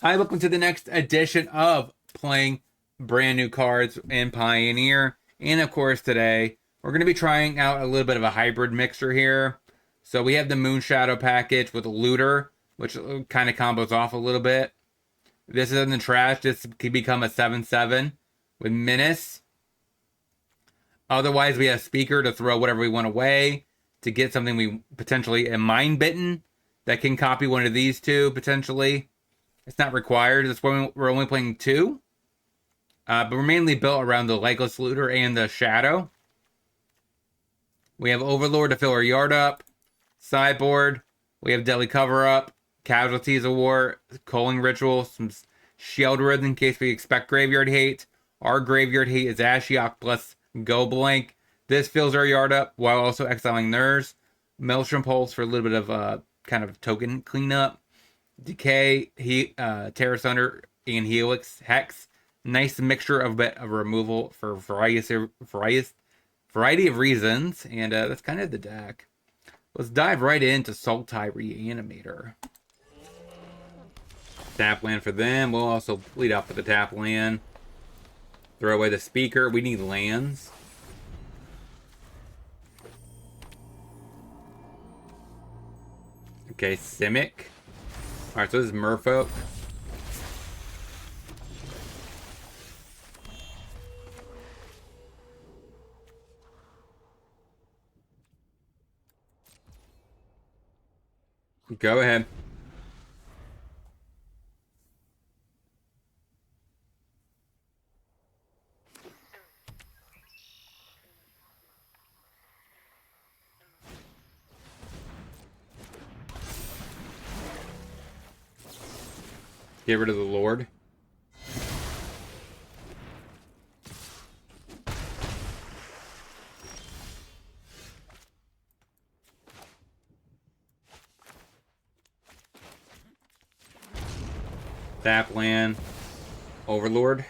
Hi, welcome to the next edition of playing brand new cards in Pioneer. And of course, today we're going to be trying out a little bit of a hybrid mixture here. So we have the Moon Shadow package with a Looter, which kind of combos off a little bit. This is in the trash. This could become a 7/7 with Menace. Otherwise, we have Speaker to throw whatever we want away to get something we potentially a Mind Bitten that can copy one of these two potentially. It's not required. That's why we're only playing two. But we're mainly built around the Legless Looter and the Shadow. We have Overlord to fill our yard up. Sideboard. We have Deadly Cover Up. Casualties of War. Culling Ritual. Some Sheoldred in case we expect Graveyard Hate. Our Graveyard Hate is Ashiok plus Go Blank. This fills our yard up while also exiling theirs. Maelstrom Pulse for a little bit of kind of token cleanup. Decay, Terra Thunder, and Helix Hex. Nice mixture of bit of removal for variety of reasons, and that's kind of the deck. Let's dive right into Sultai Reanimator. Tap land for them. We'll also lead off with the tap land. Throw away the speaker. We need lands. Okay, Simic. Alright, so this is Merfolk. Go ahead. Get rid of the Lord. Tap land. Overlord.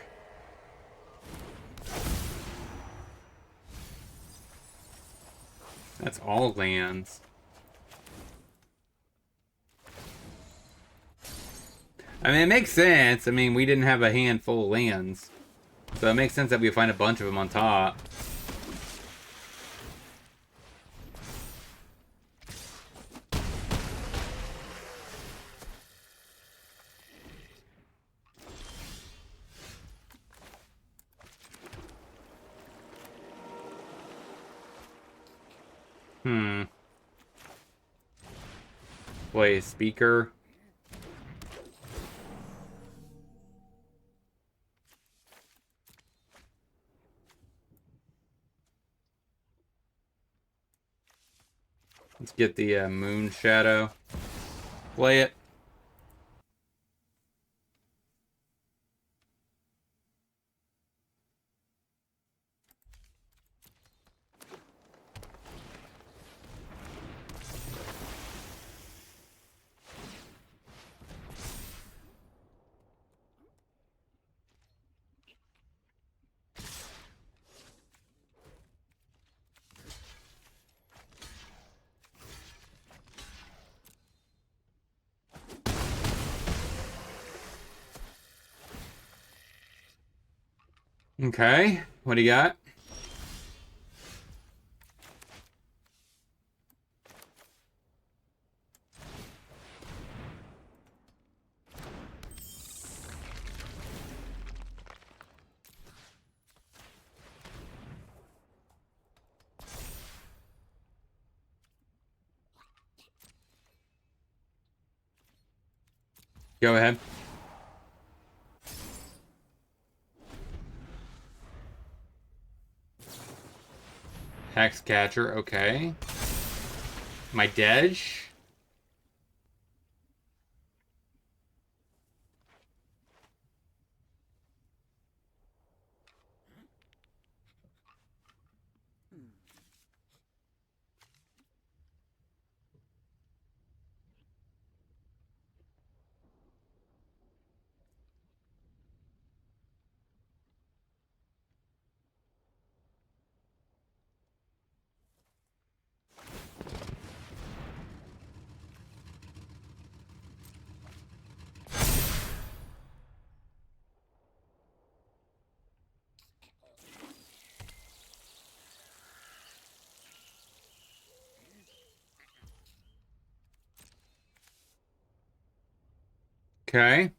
That's all lands. I mean, it makes sense. I mean, we didn't have a handful of lands. So it makes sense that we find a bunch of them on top. Play a speaker. Let's get the Moon Shadow. Play it. Okay, what do you got? Go ahead. Hex Catcher, okay. My Dej. Okay.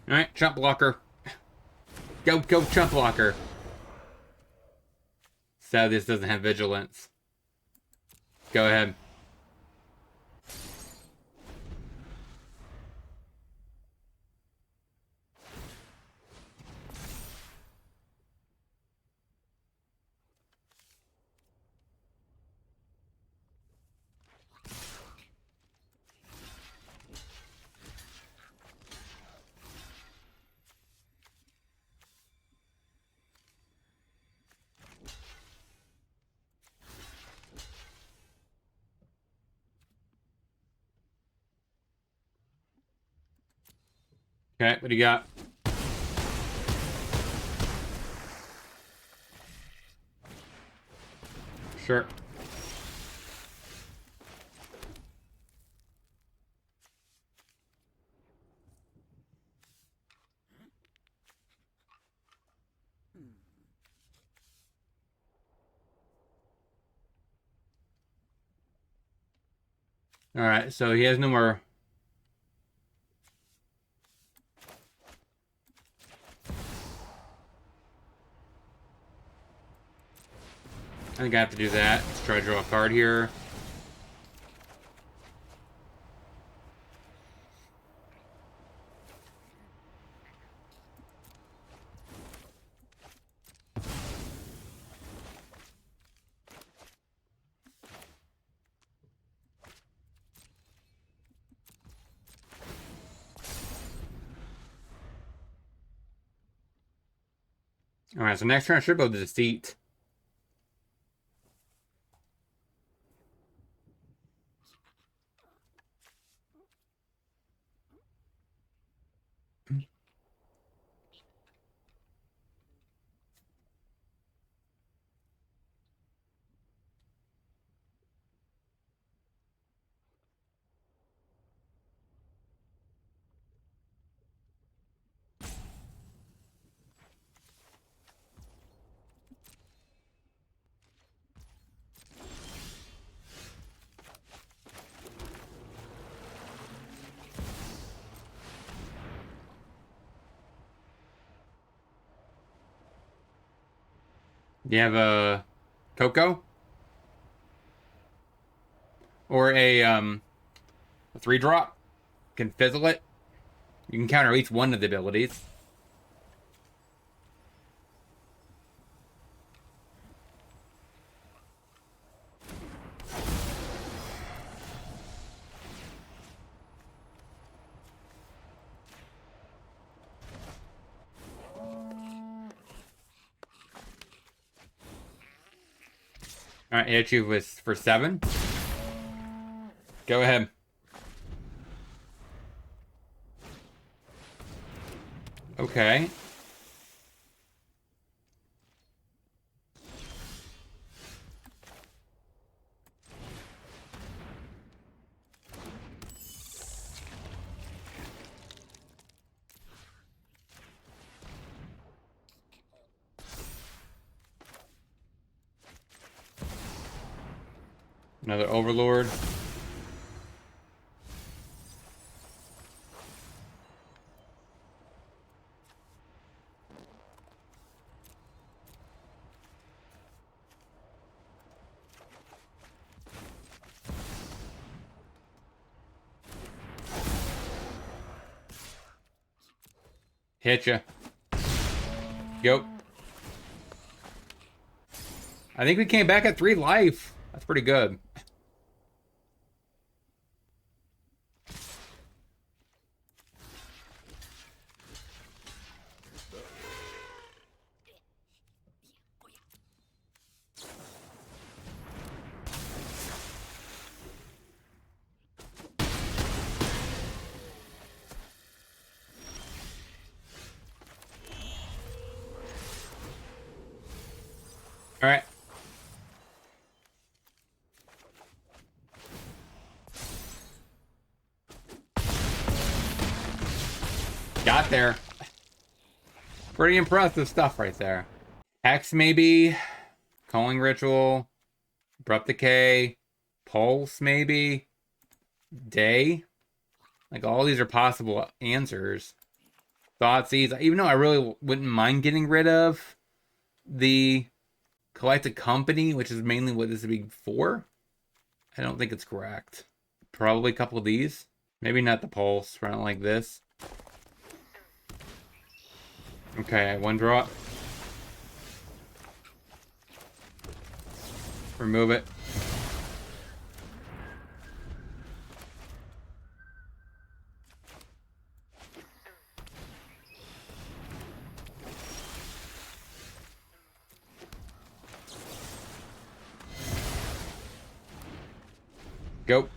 All right, chump blocker. Go, chump blocker. So this doesn't have vigilance. Go ahead. Okay, what do you got? Sure. All right, so he has no more. I think I have to do that. Let's try to draw a card here. All right, so next turn I should go to Deceit. Do you have a Coco? Or a 3-drop? Can fizzle it. You can counter at least one of the abilities. All right, hit you with for 7. Go ahead. Okay. Another Overlord. Hit ya. Go. I think we came back at 3 life. That's pretty good. All right. Got there. Pretty impressive stuff right there. Hex maybe. Calling Ritual. Abrupt Decay. Pulse maybe. Day. Like all these are possible answers. Thoughtseize. Even though I really wouldn't mind getting rid of the Collected Company, which is mainly what this would be for. I don't think it's correct. Probably a couple of these. Maybe not the Pulse. Run it like this. Okay, one draw. Remove it. Go.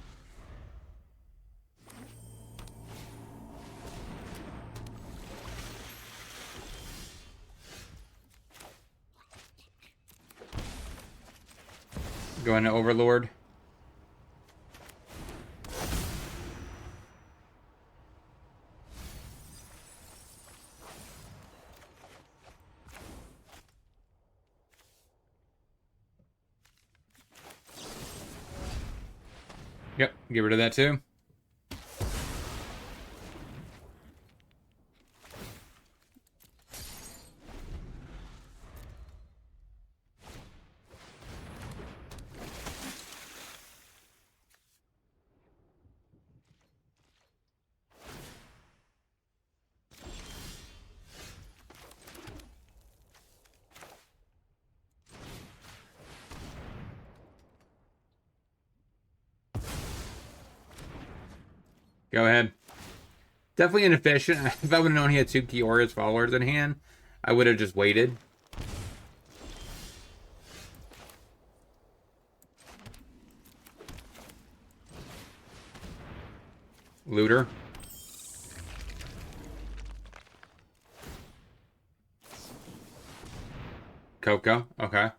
Go into Overlord. Yep, get rid of that too. Go ahead. Definitely inefficient. If I would have known he had 2 Kiora's followers in hand, I would have just waited. Looter. Coco. Okay.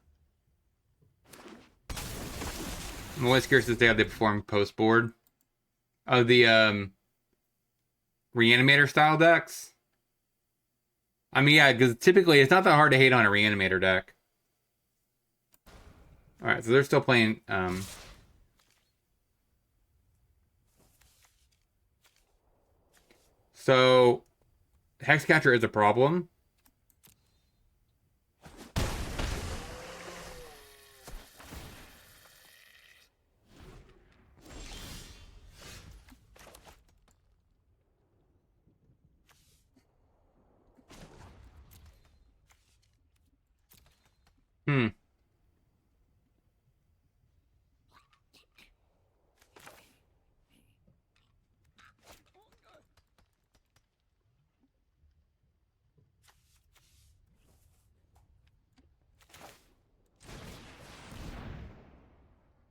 I'm always curious to see how they perform post board. Oh, the Reanimator style decks. I mean, yeah, because typically it's not that hard to hate on a Reanimator deck. All right, so they're still playing. So Hexcatcher is a problem. Hmm.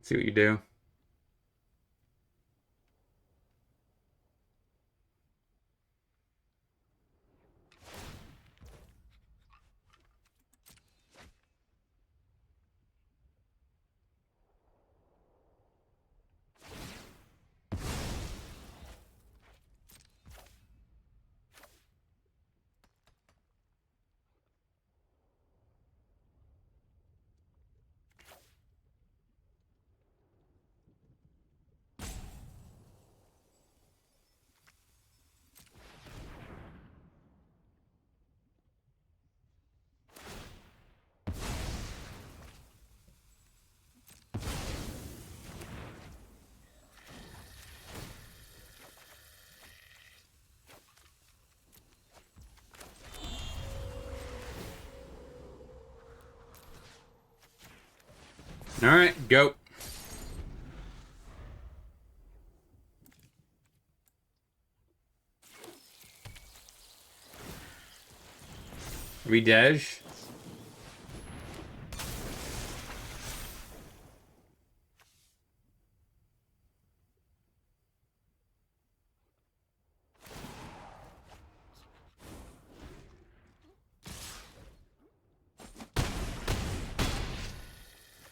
See what you do. All right, go. Redej.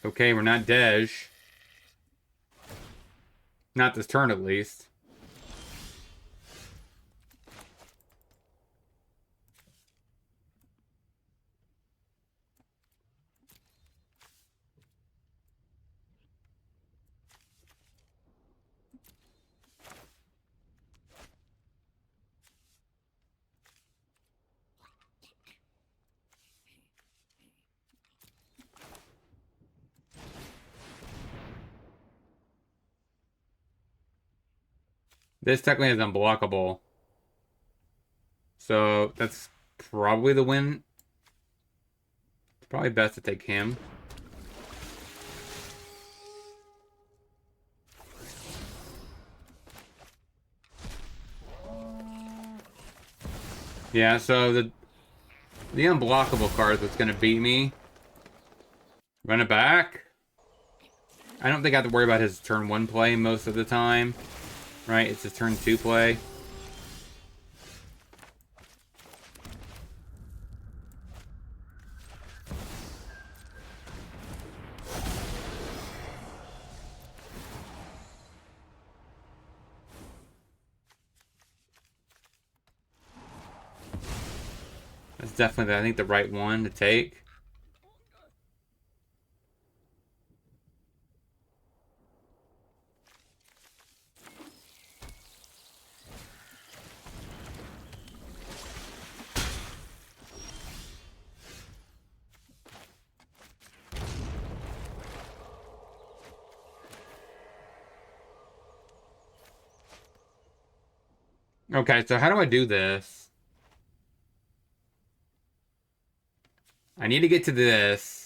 Okay, we're not Dej. Not this turn, at least. This technically is unblockable. So that's probably the win. It's probably best to take him. Yeah, so the unblockable card that's gonna beat me. Run it back. I don't think I have to worry about his turn 1 play most of the time. Right? It's his turn 2 play. That's definitely, I think, the right one to take. Okay, so how do I do this? I need to get to this.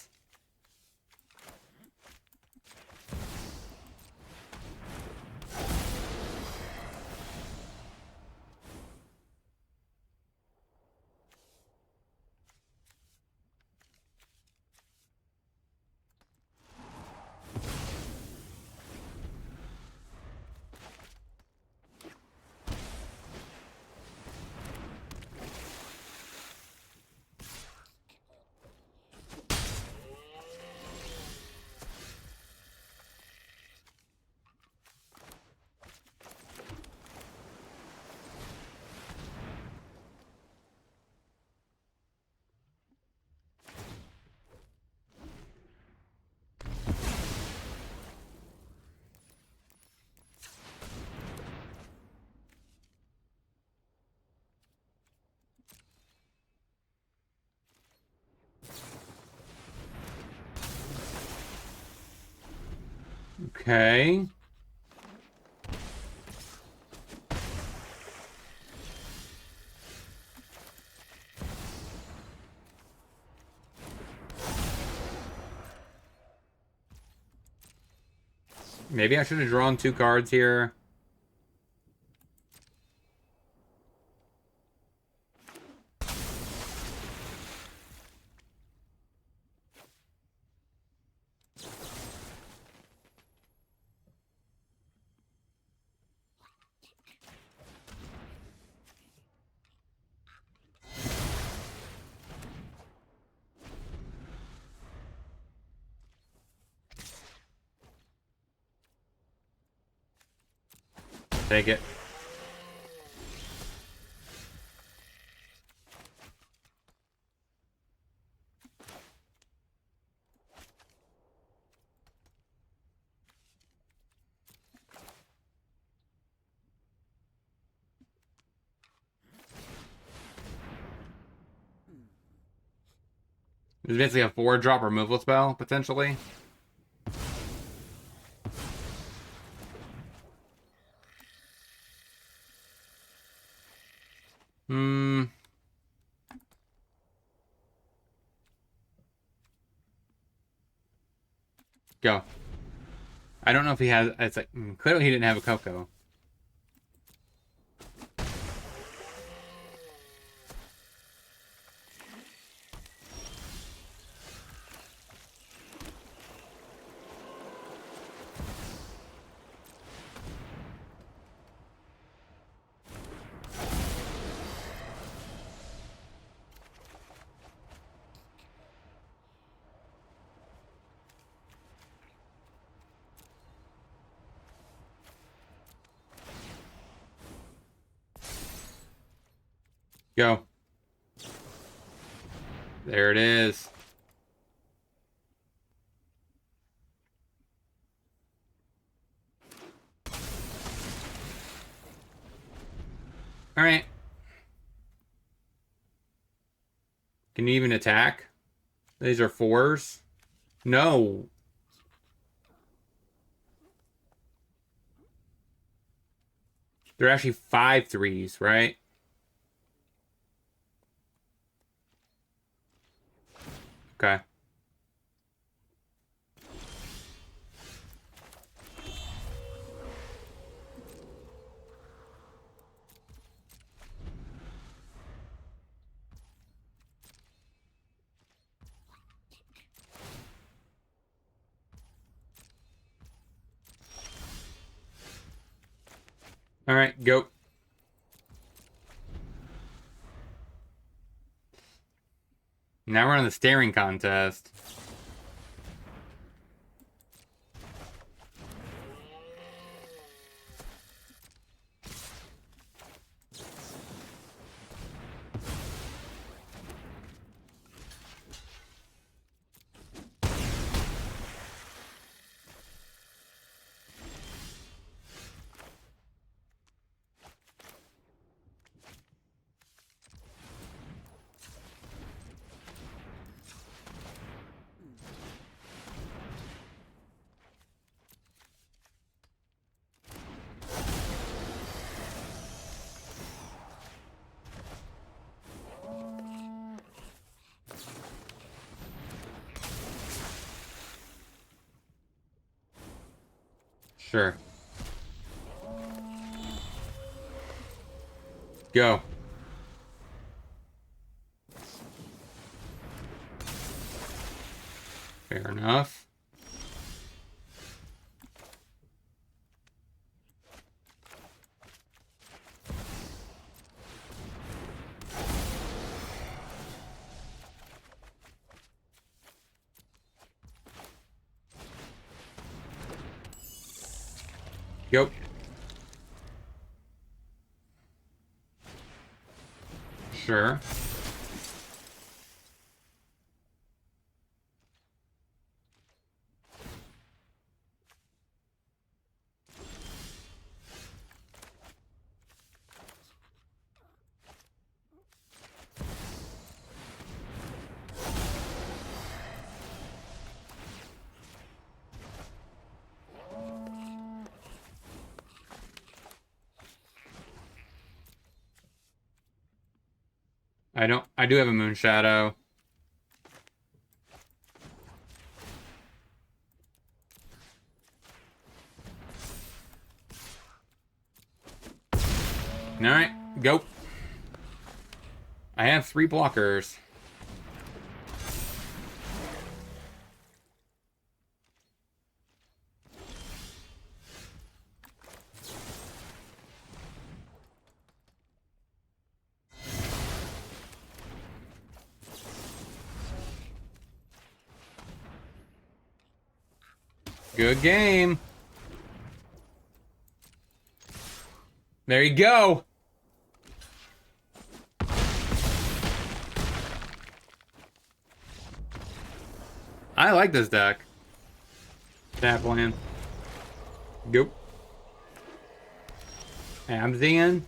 Okay. Maybe I should have drawn 2 cards here. Take it. It's basically a 4-drop removal spell, potentially. Go. I don't know if he has... It's like... Clearly he didn't have a Coco. Go. There it is. All right. Can you even attack? These are 4s. No. They're actually 5 3s, right? Okay. All right, go. Now we're on the staring contest. Sure. Go. Fair enough. Go. Sure. I do have a Moon Shadow. All right, go. I have 3 blockers. Good game. There you go. I like this deck. Tap land. Go. Abzian.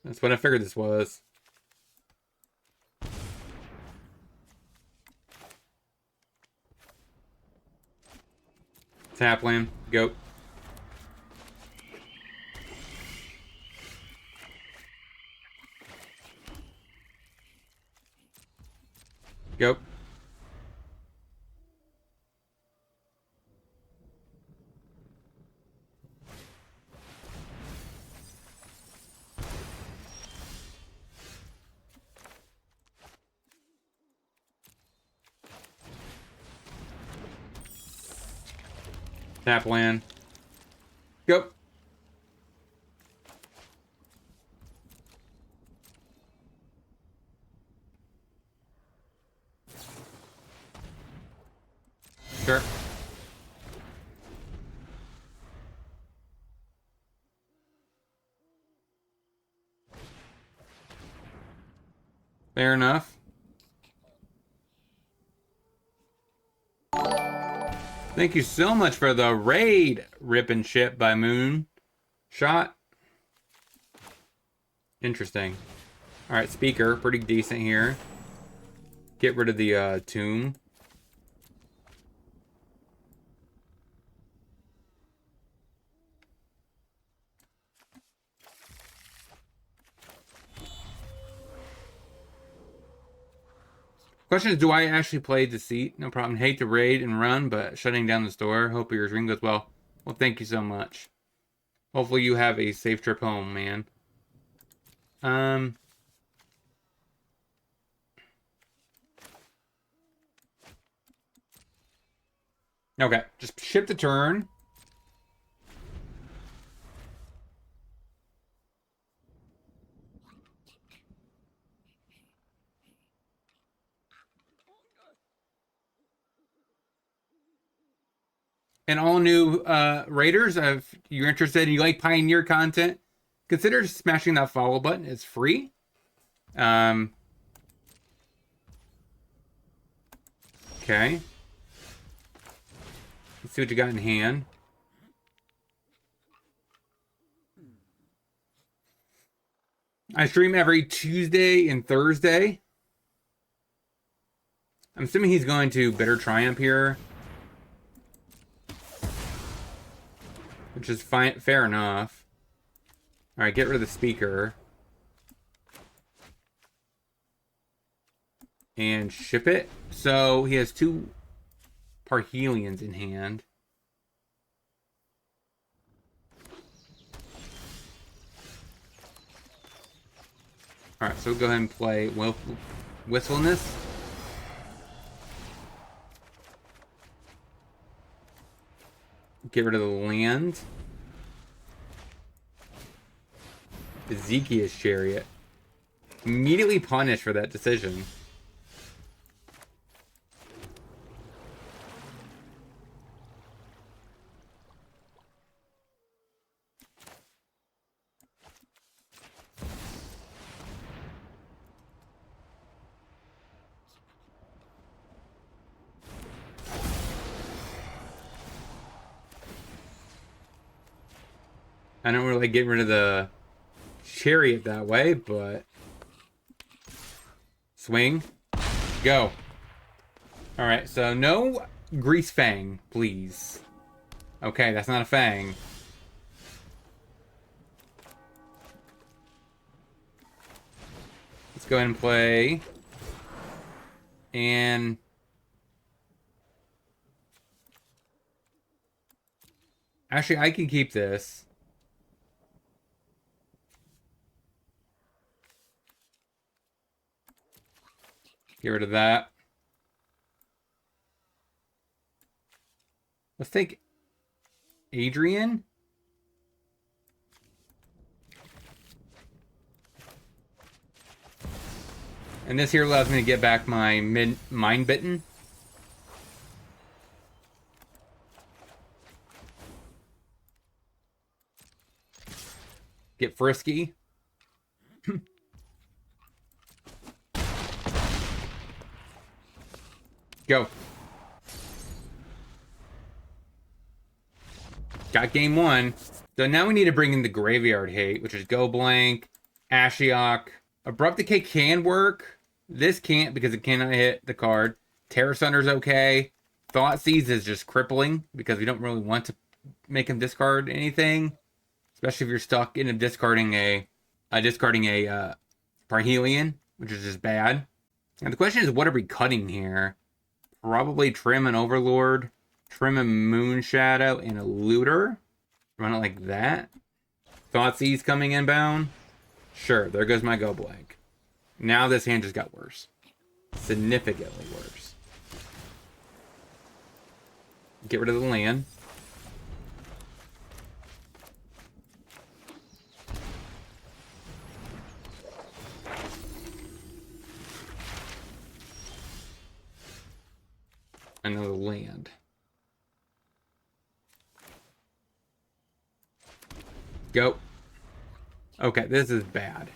That's what I figured this was. Tap land. Go. Go. Tap land. Go. Sure. Fair enough. Thank you so much for the raid, Rip and Ship by Moon Shot. Interesting. Alright, speaker. Pretty decent here. Get rid of the tomb. Question is, do I actually play Deceit? No problem. Hate to raid and run, but shutting down the store. Hope your stream goes well. Well, thank you so much. Hopefully you have a safe trip home, man. Okay, just ship the turn. And all new raiders, if you're interested and you like Pioneer content, consider smashing that follow button. It's free. Okay. Let's see what you got in hand. I stream every Tuesday and Thursday. I'm assuming he's going to Bitter Triumph here. Which is fine, fair enough. Alright, get rid of the speaker. And ship it. So he has 2 Parhelions in hand. Alright, so we'll go ahead and play Wistfulness. Get rid of the land. Ezekiel's Chariot. Immediately punished for that decision. I don't really like getting rid of the Chariot that way, but swing, go. All right, so no Grease Fang, please. Okay, that's not a Fang. Let's go ahead and play. And actually, I can keep this. Get rid of that. Let's take Adrian. And this here allows me to get back my Mind Bitten. Get frisky. Go. Got game 1. So now we need to bring in the Graveyard Hate, which is Go Blank, Ashiok. Abrupt Decay can work. This can't because it cannot hit the card. Terror Sunder's okay. Thoughtseize is just crippling because we don't really want to make him discard anything. Especially if you're stuck in discarding a Parhelion, which is just bad. And the question is, what are we cutting here? Probably Trim and Overlord, Trim and Moonshadow, and a Looter. Run it like that. Thoughtseize coming inbound. Sure, there goes my Go Blank. Now this hand just got worse. Significantly worse. Get rid of the land. Another land. Go. Okay, this is bad.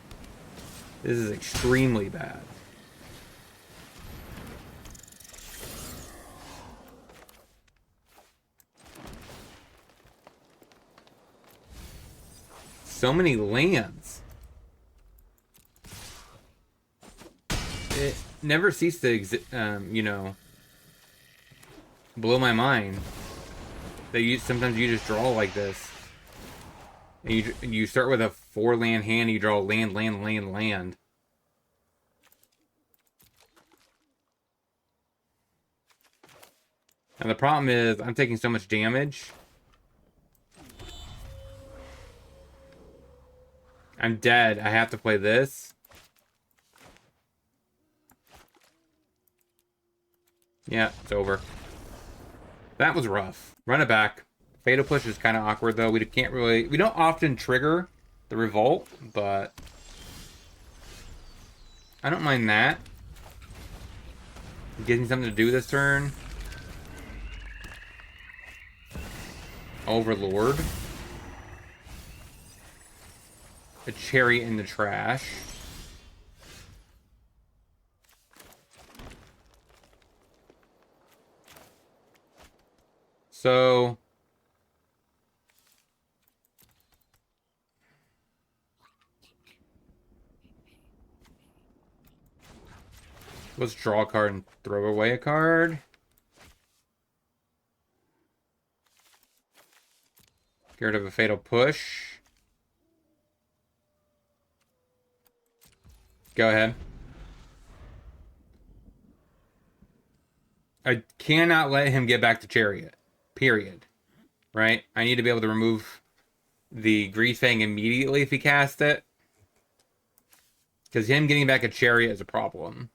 This is extremely bad. so many lands. It never ceased to, you know, blow my mind that sometimes you just draw like this. And you start with a 4-land hand, and you draw land, land, land, land. And the problem is, I'm taking so much damage. I'm dead. I have to play this. Yeah, it's over. That was rough. Run it back. Fatal Push is kind of awkward, though. We don't often trigger the Revolt, but I don't mind that. Getting something to do this turn. Overlord. A Chariot in the trash. So let's draw a card and throw away a card. Get rid of a Fatal Push. Go ahead. I cannot let him get back to Chariot. Period. Right? I need to be able to remove the Greasefang immediately if he casts it. Because him getting back a Chariot is a problem.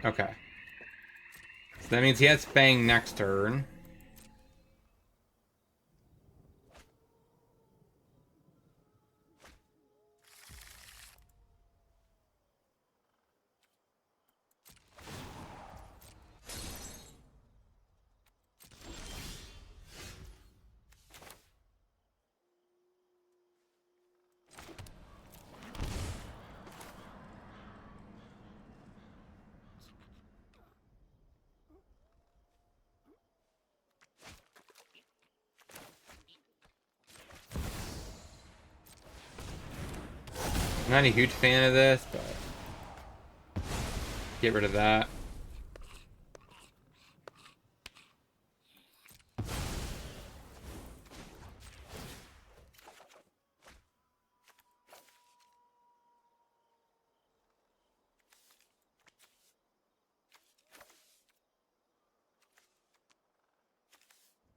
Okay. So that means he has Fang next turn. I'm not a huge fan of this, but get rid of that.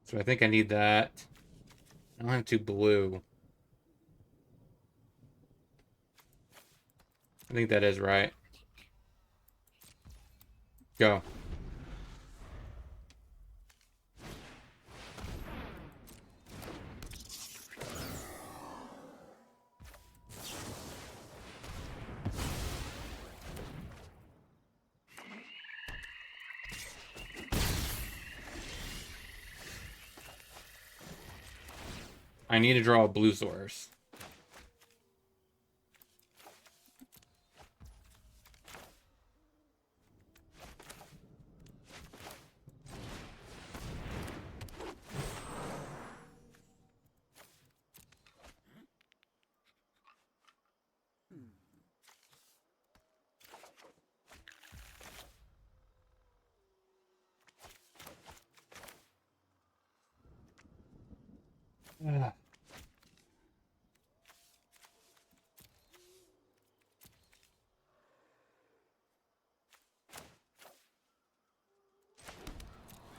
So I think I need that. I don't have 2 blue. I think that is right. Go. I need to draw a blue source.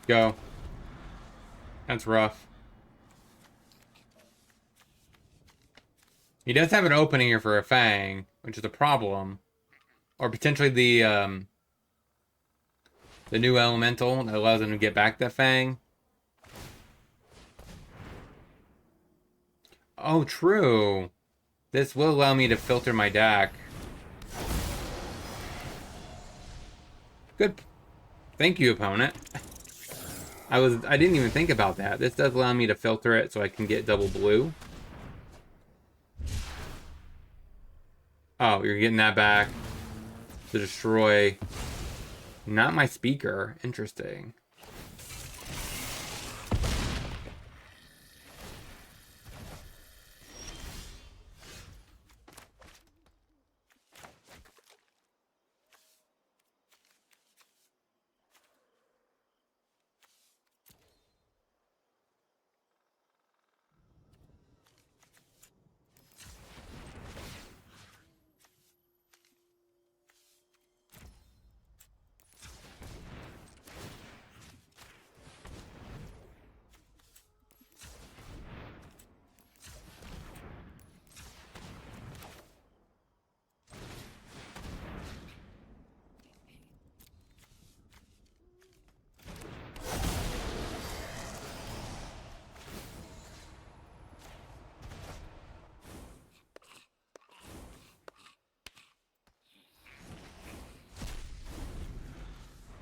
Go. That's rough. He does have an opening here for a Fang, which is a problem. Or potentially the new elemental that allows him to get back that Fang. Oh, true. This will allow me to filter my deck. Good. Thank you, opponent. I didn't even think about that. This does allow me to filter it so I can get double blue. Oh, you're getting that back to destroy not my speaker. Interesting.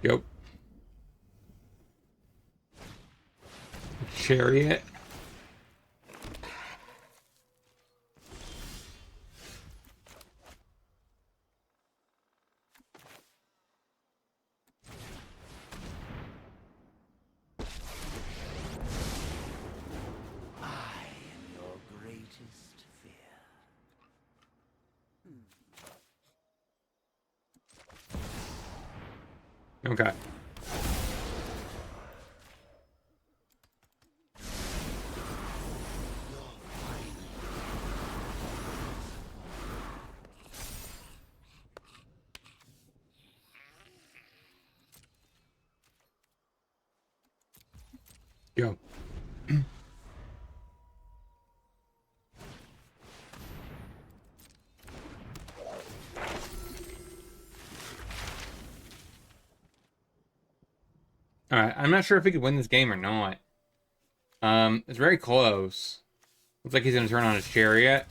Yep. Chariot. Okay. Go. All right. I'm not sure if he could win this game or not. It's very close. Looks like he's gonna turn on his chariot.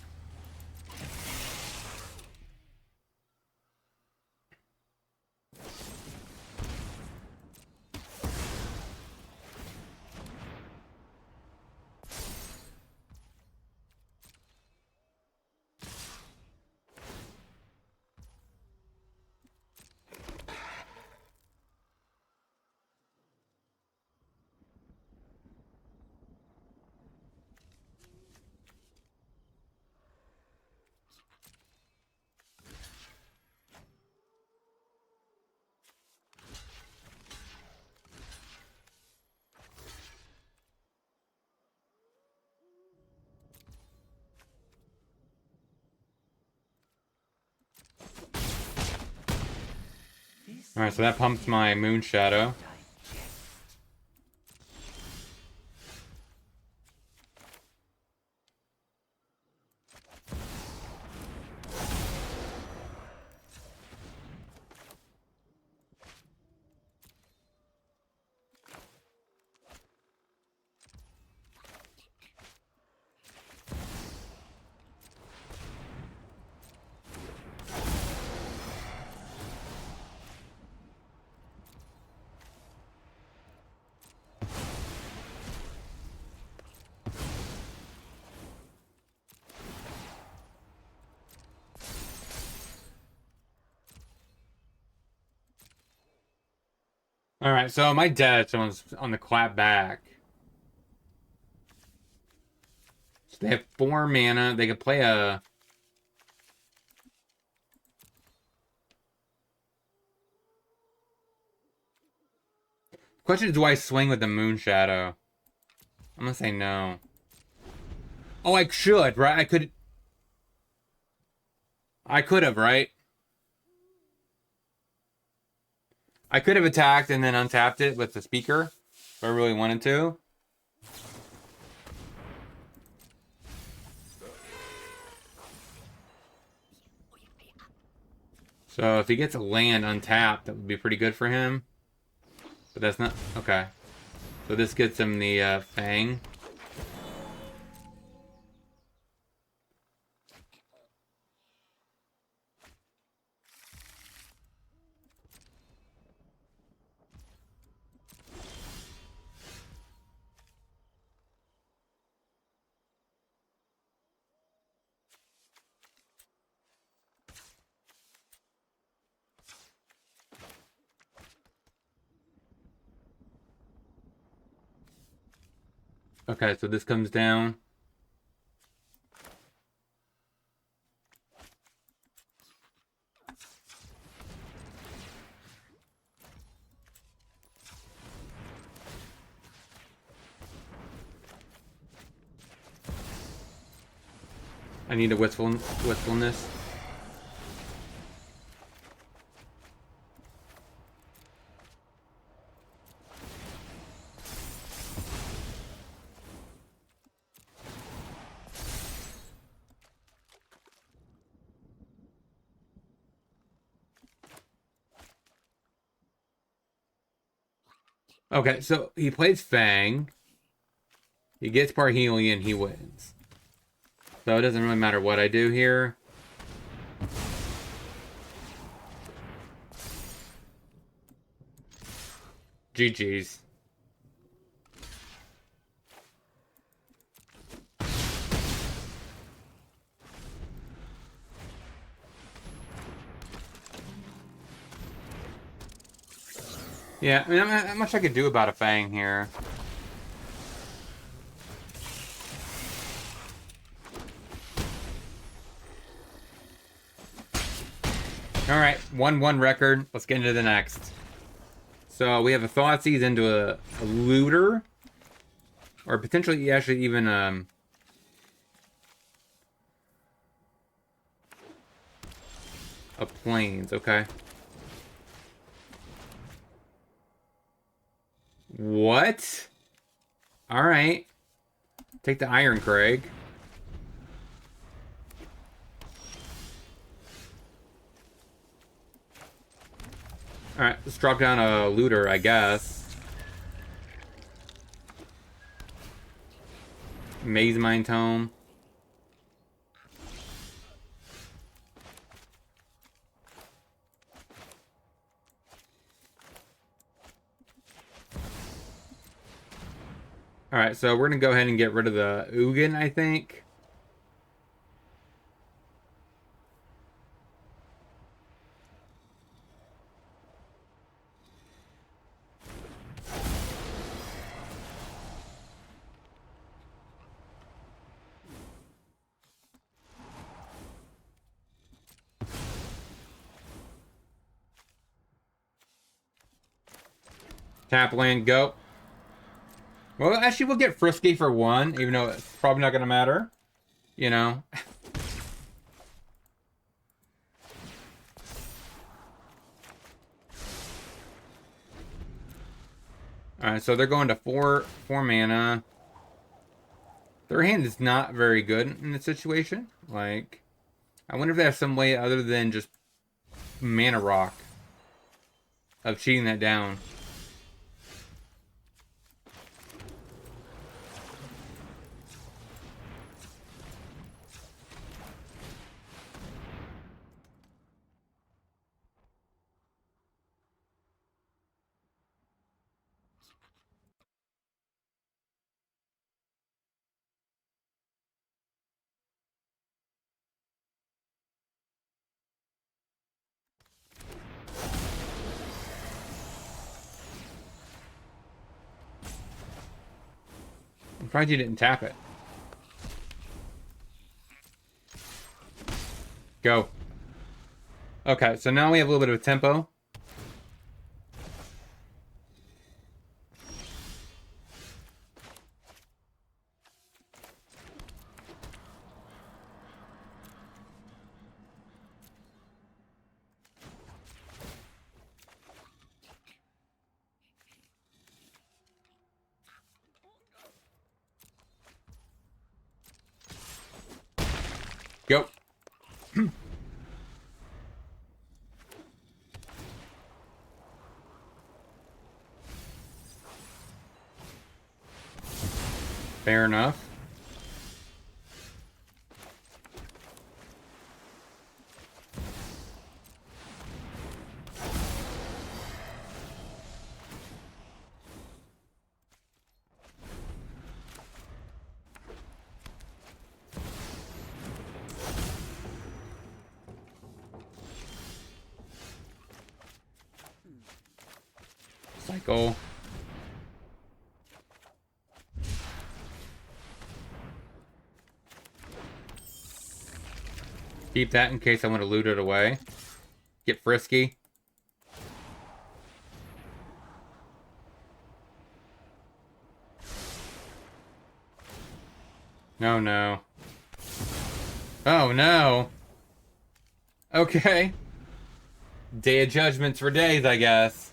All right, so that pumps my moon shadow. All right, so my dead. Someone's on the clap back. So they have 4 mana. They could play a. Question is, do I swing with the moon shadow? I'm gonna say no. Oh, I should, right? I could. I could have, right? I could have attacked and then untapped it with the speaker if I really wanted to. So if he gets a land untapped, that would be pretty good for him. But that's not... Okay. So this gets him the Fang. Okay, so this comes down. I need a wistfulness. Okay, so he plays Fang. He gets Parhelion, he wins. So it doesn't really matter what I do here. GG's. Yeah, I mean, not much I could do about a Fang here. Alright, 1-1 record. Let's get into the next. So we have a Thoughtseize into a Looter. Or potentially actually even a Plains, okay. What? Alright. Take the Iron Crag. Alright, let's drop down a Looter, I guess. Maze Mine Tome. Alright, so we're going to go ahead and get rid of the Ugin, I think. Tap land, go. Well, actually, we'll get Frisky for 1, even though it's probably not going to matter. You know? Alright, so they're going to 4 mana. Their hand is not very good in this situation. Like, I wonder if they have some way other than just Mana Rock of cheating that down. I'm surprised you didn't tap it. Go. Okay, so now we have a little bit of tempo. Go. Fair enough. Cycle. Keep that in case I want to loot it away. Get frisky. No, no. Oh, no. Okay. Day of Judgments for days, I guess.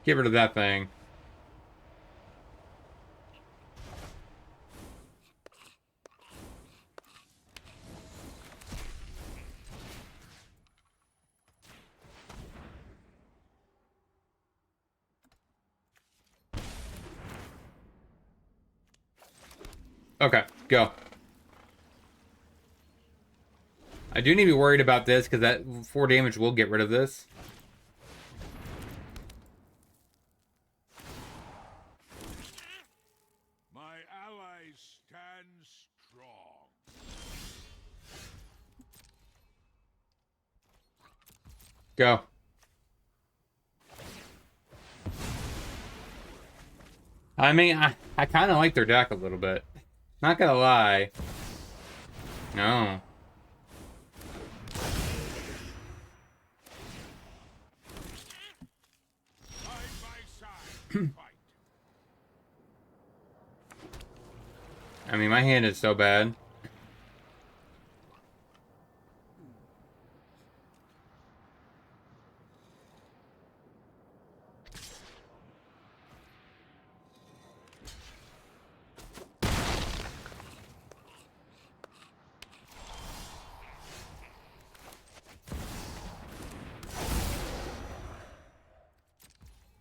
Get rid of that thing. Okay, go. I do need to be worried about this because that 4 damage will get rid of this. My allies stand strong. Go. I mean, I kind of like their deck a little bit. Not gonna lie. No. Side by side, fight. I mean, my hand is so bad.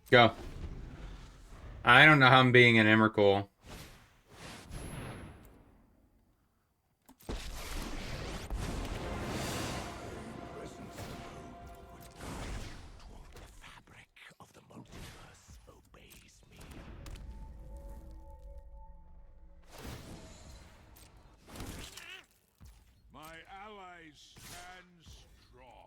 Go. I don't know how I'm being an Emrakul. My allies stand strong.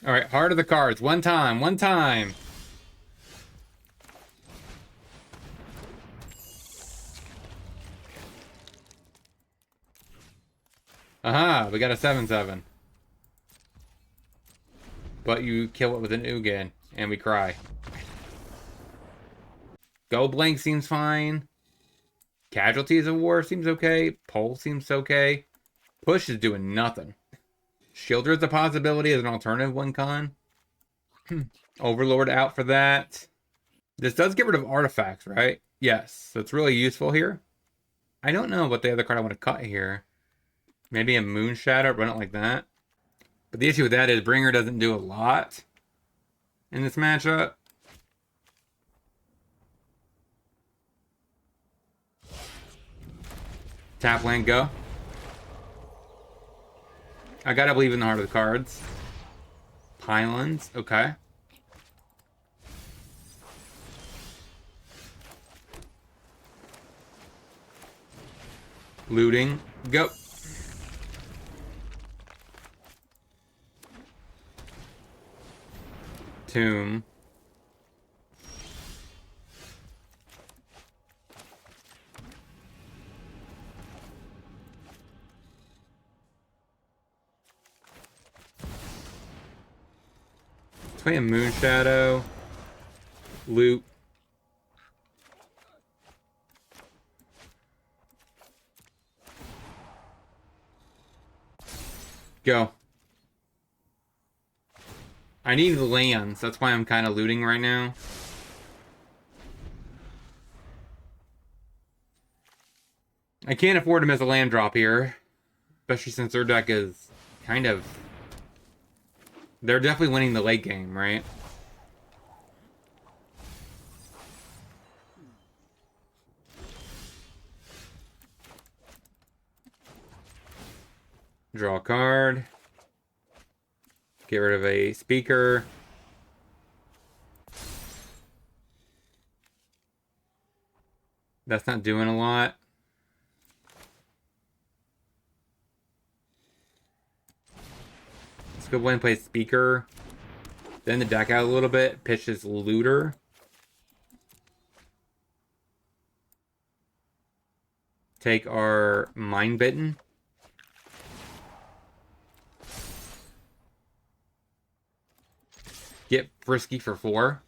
All right, heart of the cards. One time, one time. Aha, we got a 7/7. But you kill it with an Ugin, and we cry. Go blank seems fine. Casualties of War seems okay. Pole seems okay. Push is doing nothing. Shielder is a possibility as an alternative one con. Overlord out for that. This does get rid of artifacts, right? Yes, so it's really useful here. I don't know what the other card I want to cut here. Maybe a Moon Shadow, run it like that. But the issue with that is Bringer doesn't do a lot in this matchup. Tap land, go. I gotta believe in the heart of the cards. Pylons, okay. Looting, go. Tomb. Play a Moon Shadow. Loot. Go. I need lands. That's why I'm kind of looting right now. I can't afford to miss a land drop here. Especially since their deck is kind of... They're definitely winning the late game, right? Draw a card. Get rid of a speaker. That's not doing a lot. Let's go ahead and play speaker. Then the deck out a little bit. Pitch this looter. Take our mind bitten. Get frisky for 4.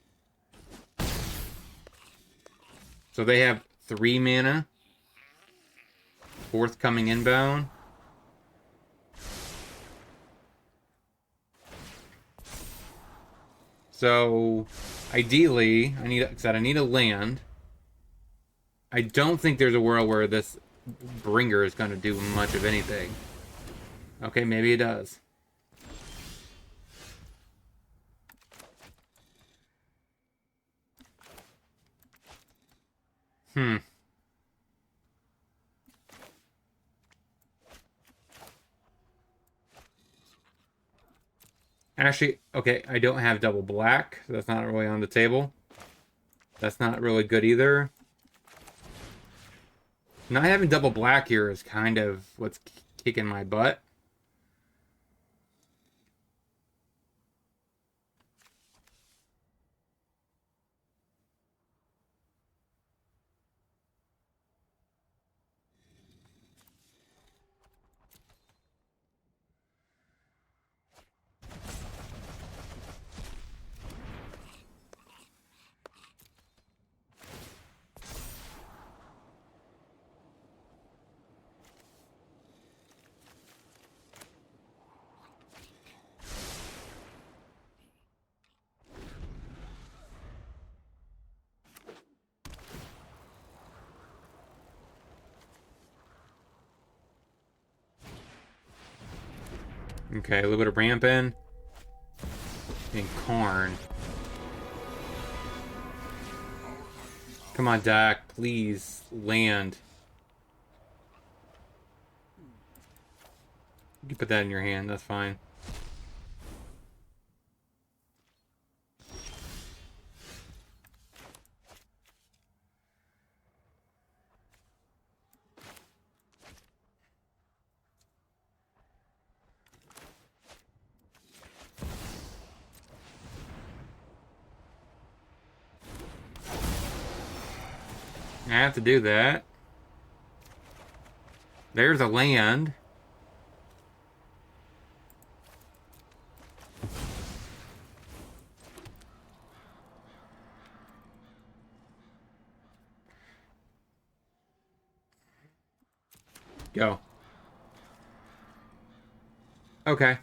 So they have 3 mana. 4th coming inbound. So ideally, I need a land. I don't think there's a world where this bringer is going to do much of anything. Okay, maybe it does. Actually, okay, I don't have double black. So that's not really on the table. That's not really good either. Not having double black here is kind of what's kicking my butt. Okay, a little bit of ramping. And Karn. Come on, Dak, please land. You can put that in your hand, that's fine. I have to do that. There's a land. Go. Okay.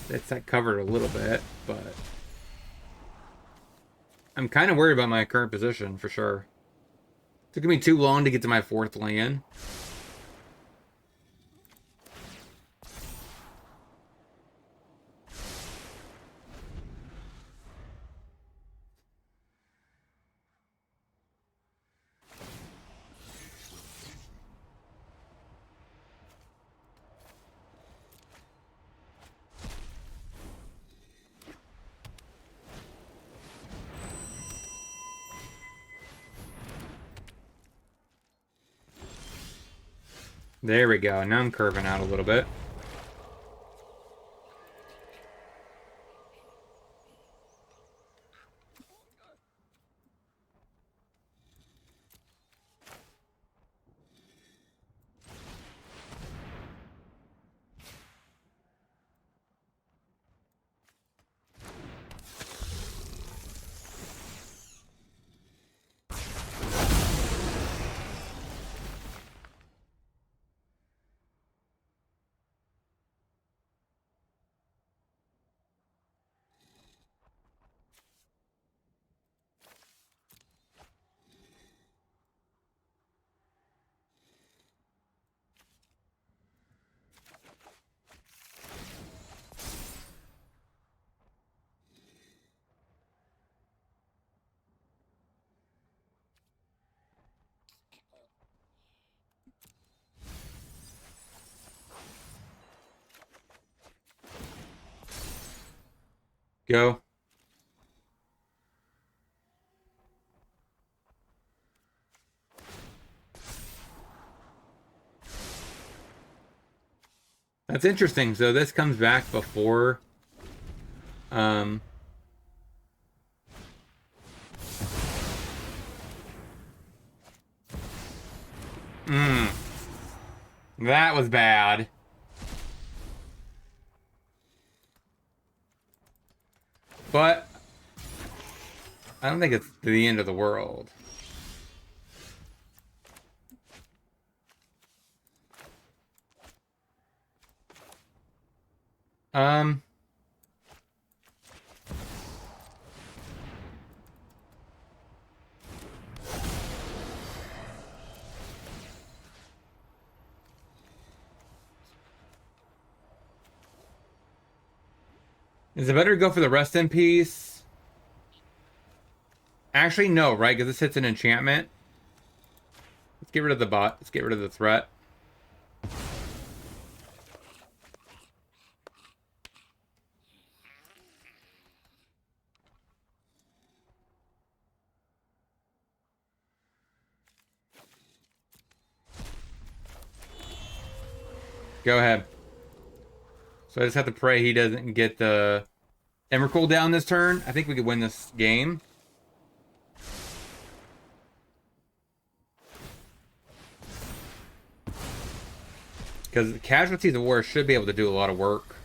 That's that covered a little bit, but I'm kind of worried about my current position for sure. Took me too long to get to my 4th land. There we go. Now I'm curving out a little bit. Go. That's interesting. So this comes back before um that was bad. But I don't think it's the end of the world. Um Is it better to go for the rest in peace? Actually, no, right? Because this hits an enchantment. Let's get rid of the bot. Let's get rid of the threat. Go ahead. So I just have to pray he doesn't get the Emrakul down this turn. I think we could win this game. Because Casualties of War should be able to do a lot of work.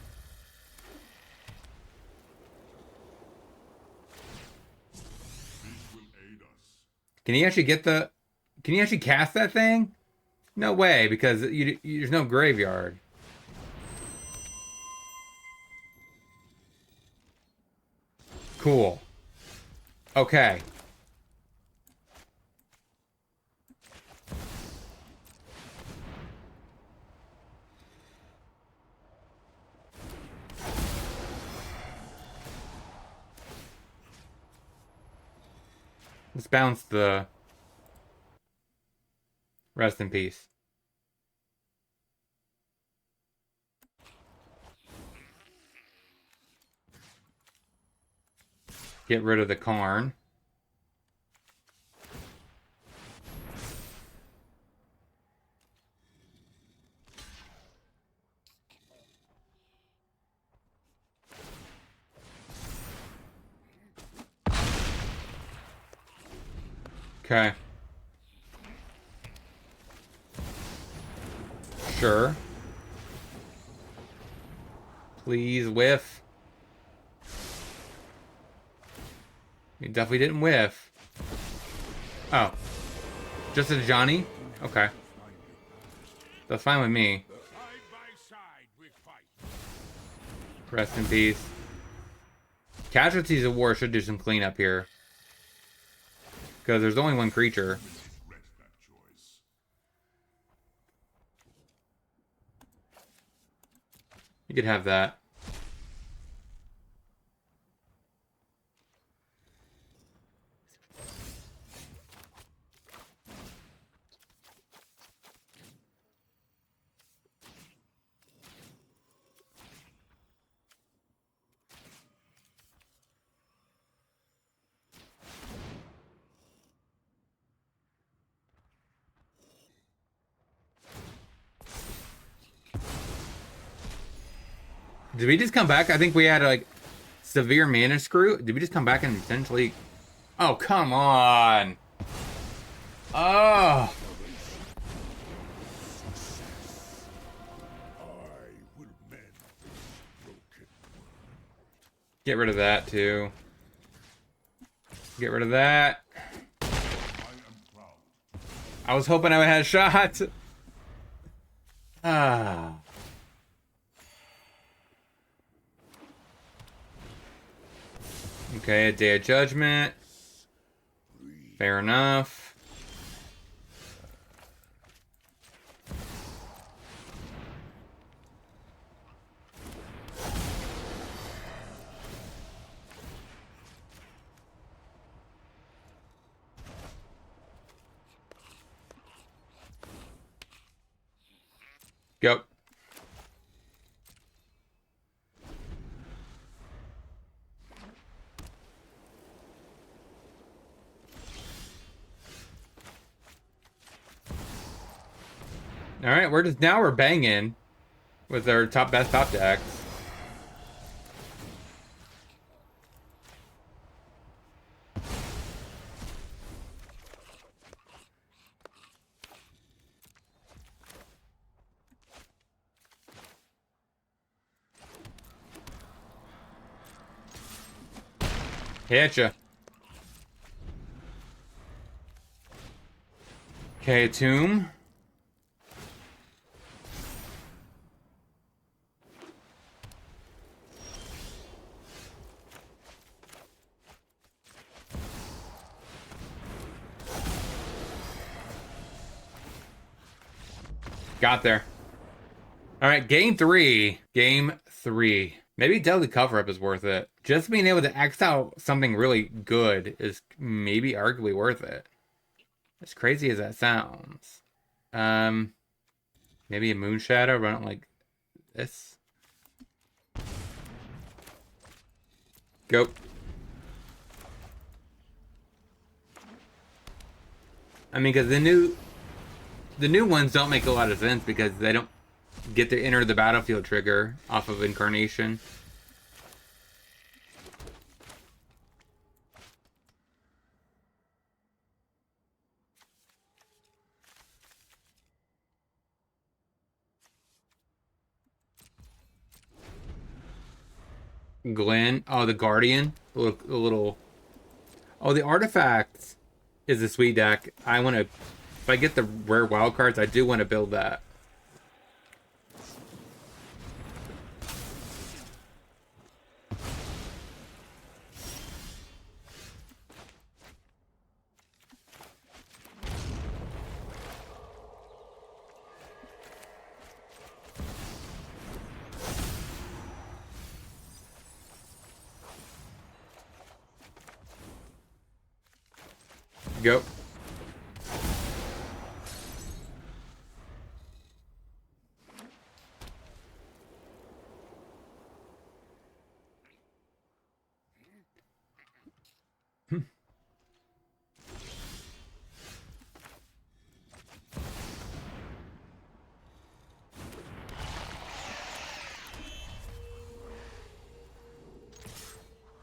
Can he actually get the... Can he actually cast that thing? No way, because there's no graveyard. Cool. Okay. Let's bounce the rest in peace. Get rid of the Karn. Okay. Sure. Please whiff. You definitely didn't whiff. Oh. Just a Johnny? Okay. That's fine with me. Side by side we fight. Rest in peace. Casualties of War should do some cleanup here. Because there's only one creature. You could have that. Did we just come back? I think we had like severe mana screw. Did we just come back and potentially... Oh, come on. Oh. Get rid of that too. Get rid of that. I was hoping I had a shot. Ah. Okay, a Day of Judgment. Fair enough. Go. All right, we're banging with our best top decks. Hitcha. Okay, Tomb. Got there. All right, game three. Game three. Maybe Deadly Cover-Up is worth it. Just being able to X out something really good is maybe arguably worth it. As crazy as that sounds. Maybe a Moon Shadow, run it like this. Go. I mean, because the new ones don't make a lot of sense because they don't get to enter the battlefield trigger off of Incarnation. Glenn. Oh, the Guardian. The little. Oh, the Artifact is a sweet deck. I want to. If I get the rare wild cards, I do want to build that. Go.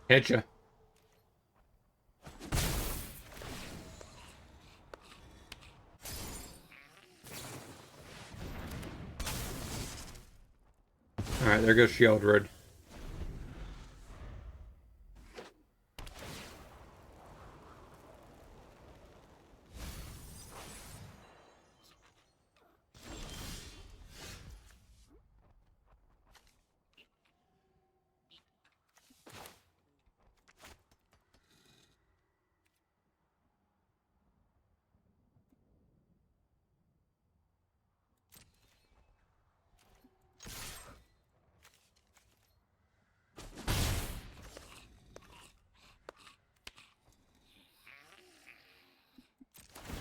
Hitcha. Alright, there goes Shieldred.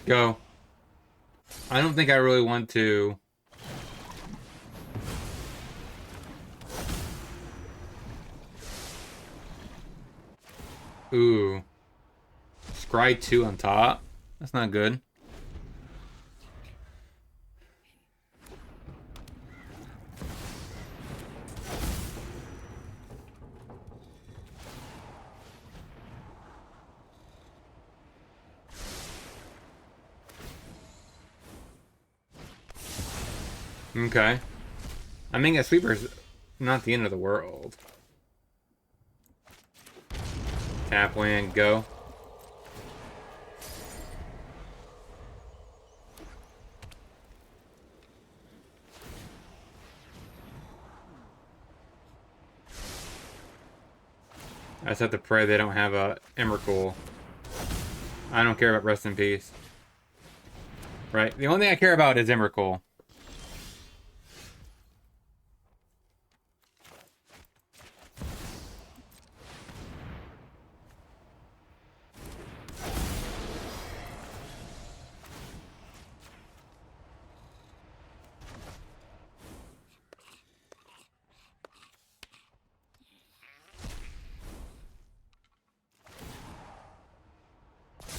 Go. I don't think I really want to. Ooh. Scry 2 on top. That's not good. Okay. I mean, a sweeper's not the end of the world. Tap land, go. I just have to pray they don't have a Emrakul. I don't care about Rest in Peace. Right? The only thing I care about is Emrakul.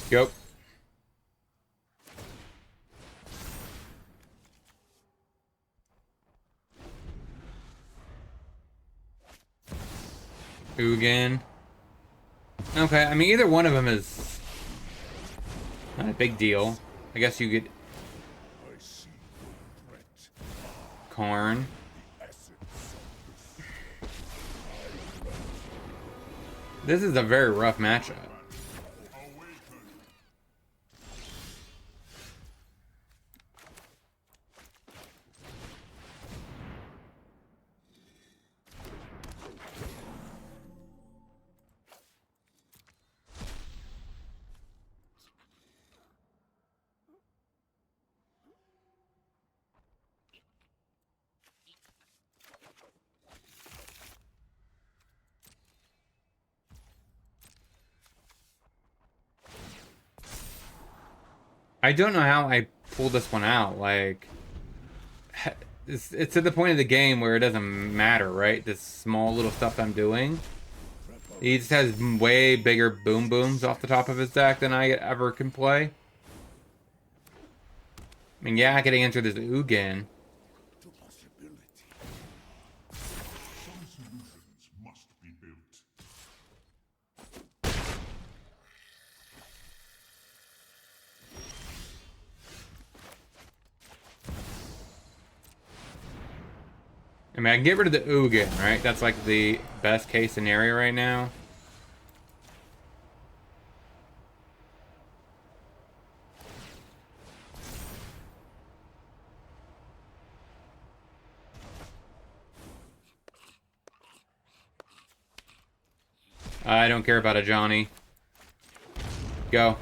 Go. Ugin. Okay, I mean, either one of them is not a big deal. I guess you get I see no threat. Karn. The essence of the This is a very rough matchup. awaken. I don't know how I pulled this one out. Like, it's to the point of the game where it doesn't matter, right? This small little stuff I'm doing. He just has way bigger boom booms off the top of his deck than I ever can play. I mean, yeah, I could answer this Ugin. To possibility. Some solutions must be built. I mean, I can get rid of the Ugin, right? That's like the best case scenario right now. I don't care about a Johnny. Go.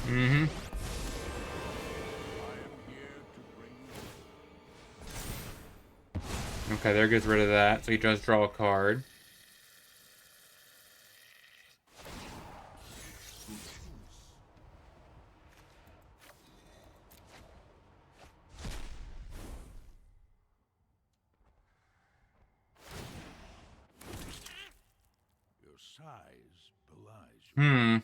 Mm-hmm. I am here to bring you. Okay, there gets rid of that. So he does draw a card. Your size belies your Hmm. bravery.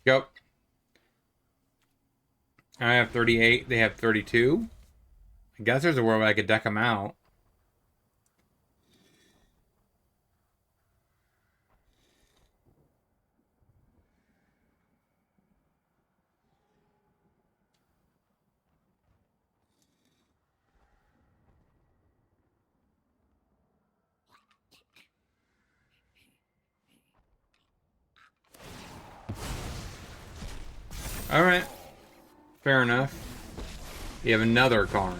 Go. I have 38. They have 32. I guess there's a world where I could deck them out. All right. Fair enough. You have another Karn.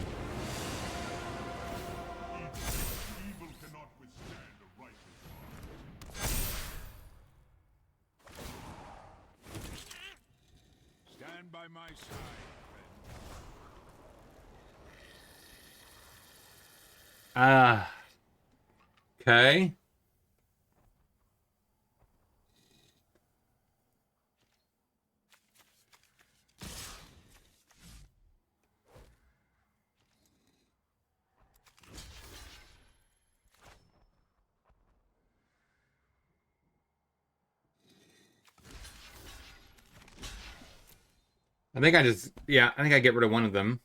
Evil cannot withstand a righteous heart. Stand by my side, friend. Ah. Okay. I think I just, yeah, I think I get rid of one of them.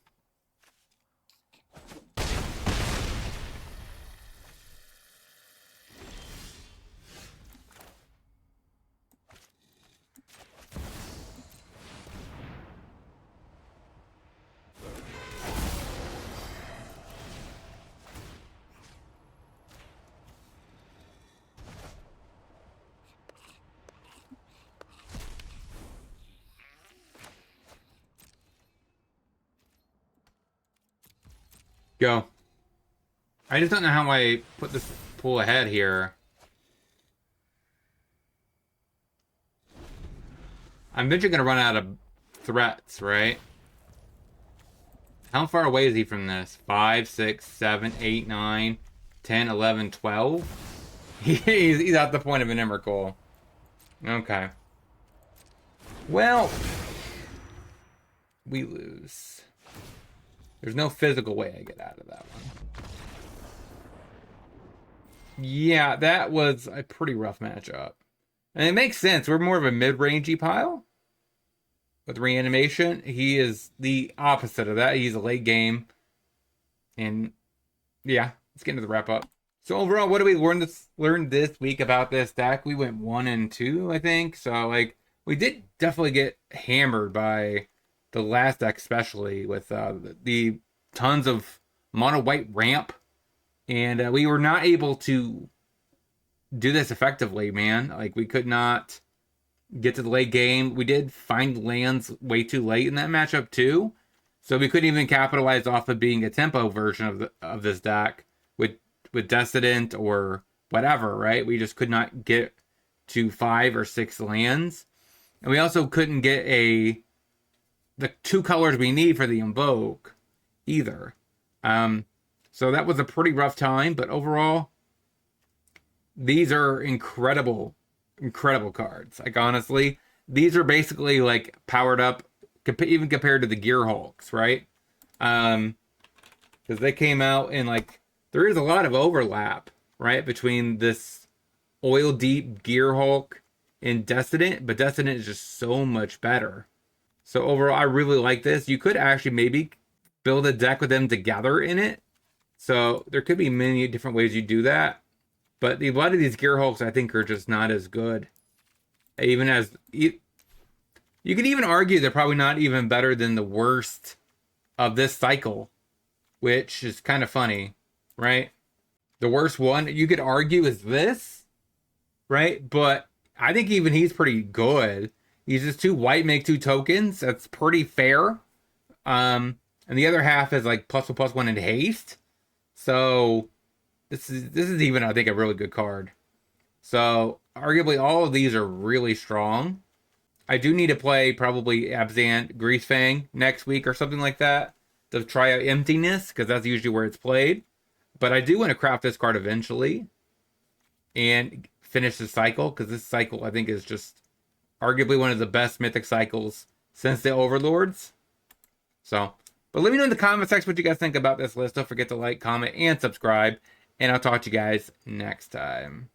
Go. I just don't know how I put this pull ahead here. I'm eventually going to run out of threats, right? How far away is he from this? 5, 6, 7, 8, 9, 10, 11, 12? He's at the point of an Emrakul. Okay. Well, we lose. There's no physical way I get out of that one. Yeah, that was a pretty rough matchup. And it makes sense. We're more of a mid-rangey pile. With Reanimation, he is the opposite of that. He's a late game. And yeah, let's get into the wrap up. So overall, what do we learn this week about this deck? We went 1 and 2, I think. So like we did definitely get hammered by the last deck, especially with the tons of mono white ramp, and we were not able to do this effectively, man. Like we could not get to the late game. We did find lands way too late in that matchup too, so we couldn't even capitalize off of being a tempo version of this deck with Descendant or whatever, right? We just could not get to 5 or 6 lands, and we also couldn't get the 2 colors we need for the Invoke either. So that was a pretty rough time, but overall, these are incredible cards. Like honestly, these are basically like powered up, even compared to the Gear Hulks, right? Because they came out in like, there is a lot of overlap, right, between this Oil Deep Gear Hulk and Descendant, but Descendant is just so much better. So overall, I really like this. You could actually maybe build a deck with them together in it. So there could be many different ways you do that. But a lot of these Gear Hulks, I think, are just not as good. Even as... You could even argue they're probably not even better than the worst of this cycle. Which is kind of funny, right? The worst one, you could argue, is this. Right? But I think even he's pretty good. He's just 2 white, make 2 tokens. That's pretty fair. And the other half is like +1/+1 in haste. So this is even, I think, a really good card. So arguably all of these are really strong. I do need to play probably Abzant Greasefang next week or something like that to try out Emptiness, because that's usually where it's played. But I do want to craft this card eventually and finish the cycle, because this cycle I think is just arguably one of the best mythic cycles since the Overlords. So, but let me know in the comment section what you guys think about this list. Don't forget to like, comment, and subscribe. And I'll talk to you guys next time.